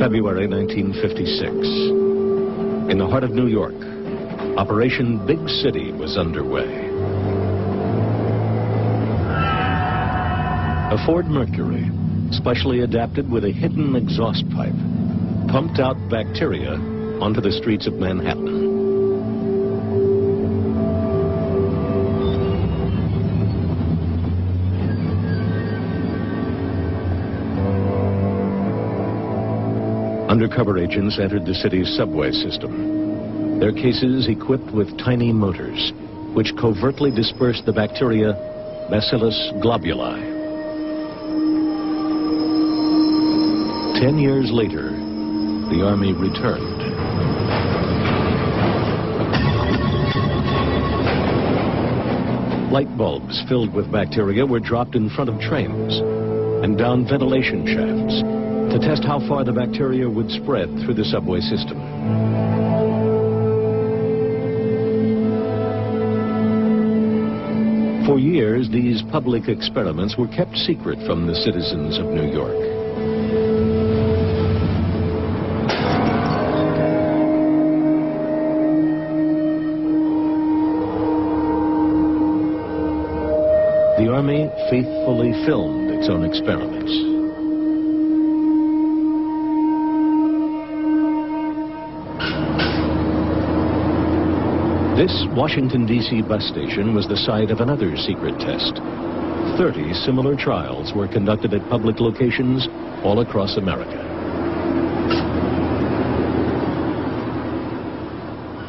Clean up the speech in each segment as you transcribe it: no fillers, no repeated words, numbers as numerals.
February 1956. In the heart of New York, Operation Big City was underway. A Ford Mercury, specially adapted with a hidden exhaust pipe, pumped out bacteria onto the streets of Manhattan. Undercover agents entered the city's subway system, their cases equipped with tiny motors, which covertly dispersed the bacteria Bacillus globuli. 10 years later, the Army returned. Light bulbs filled with bacteria were dropped in front of trains and down ventilation shafts to test how far the bacteria would spread through the subway system. For years, these public experiments were kept secret from the citizens of New York. The Army faithfully filmed its own experiments. This Washington, D.C. bus station was the site of another secret test. 30 similar trials were conducted at public locations all across America.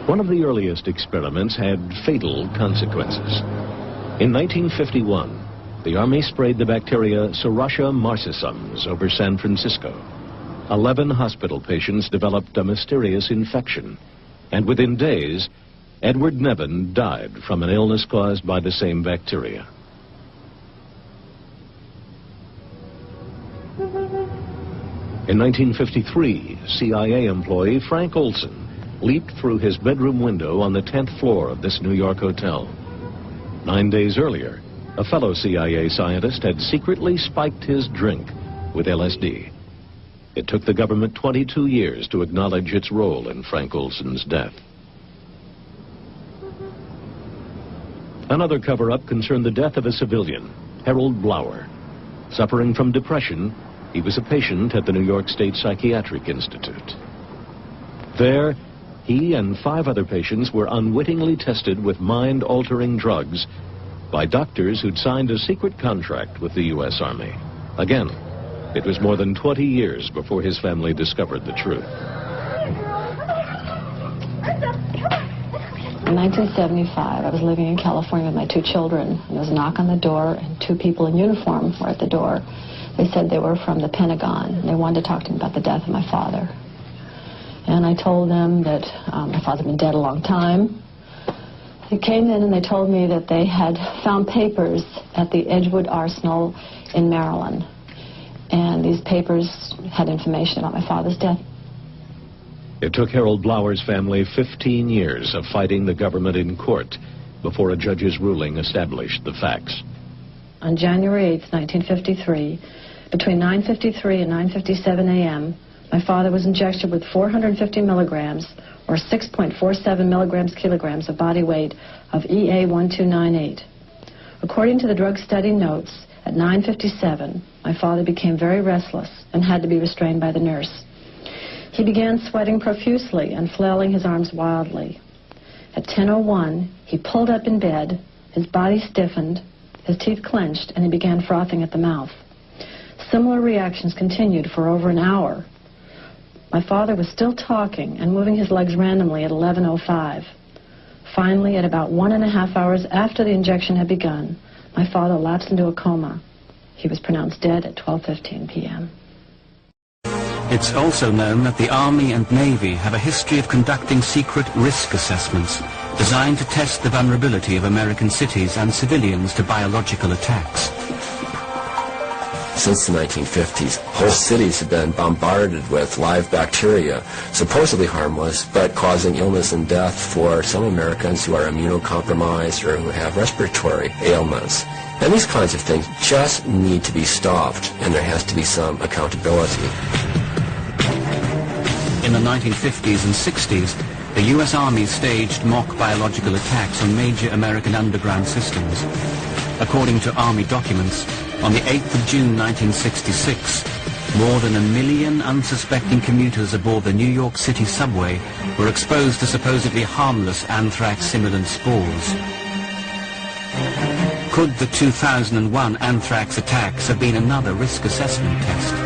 One of the earliest experiments had fatal consequences. In 1951, the Army sprayed the bacteria Serratia marcescens over San Francisco. 11 hospital patients developed a mysterious infection, and within days, Edward Nevin died from an illness caused by the same bacteria. In 1953, CIA employee Frank Olson leaped through his bedroom window on the 10th floor of this New York hotel. 9 days earlier, a fellow CIA scientist had secretly spiked his drink with LSD. It took the government 22 years to acknowledge its role in Frank Olson's death. Another cover-up concerned the death of a civilian, Harold Blower. Suffering from depression, he was a patient at the New York State Psychiatric Institute. There, he and 5 other patients were unwittingly tested with mind-altering drugs by doctors who'd signed a secret contract with the U.S. Army. Again, it was more than 20 years before his family discovered the truth. In 1975, I was living in California with my 2 children, and there was a knock on the door, and 2 people in uniform were at the door. They said they were from the Pentagon, and they wanted to talk to me about the death of my father. And I told them that my father had been dead a long time. They came in and they told me that they had found papers at the Edgewood Arsenal in Maryland. And these papers had information about my father's death. It took Harold Blower's family 15 years of fighting the government in court before a judge's ruling established the facts. On January 8, 1953, between 9:53 and 9:57 a.m., my father was injected with 450 milligrams, or 6.47 milligrams kilograms of body weight of EA1298. According to the drug study notes, at 9:57, my father became very restless and had to be restrained by the nurse. He began sweating profusely and flailing his arms wildly. At 10:01, he pulled up in bed, his body stiffened, his teeth clenched, and he began frothing at the mouth. Similar reactions continued for over an hour. My father was still talking and moving his legs randomly at 11:05. Finally, at about 1.5 hours after the injection had begun, my father lapsed into a coma. He was pronounced dead at 12:15 p.m. It's also known that the Army and Navy have a history of conducting secret risk assessments designed to test the vulnerability of American cities and civilians to biological attacks. Since the 1950s, whole cities have been bombarded with live bacteria, supposedly harmless, but causing illness and death for some Americans who are immunocompromised or who have respiratory ailments. And these kinds of things just need to be stopped, and there has to be some accountability. In the 1950s and 60s, the US Army staged mock biological attacks on major American underground systems. According to Army documents, on the 8th of June 1966, more than 1 million unsuspecting commuters aboard the New York City subway were exposed to supposedly harmless anthrax-simulant spores. Could the 2001 anthrax attacks have been another risk assessment test?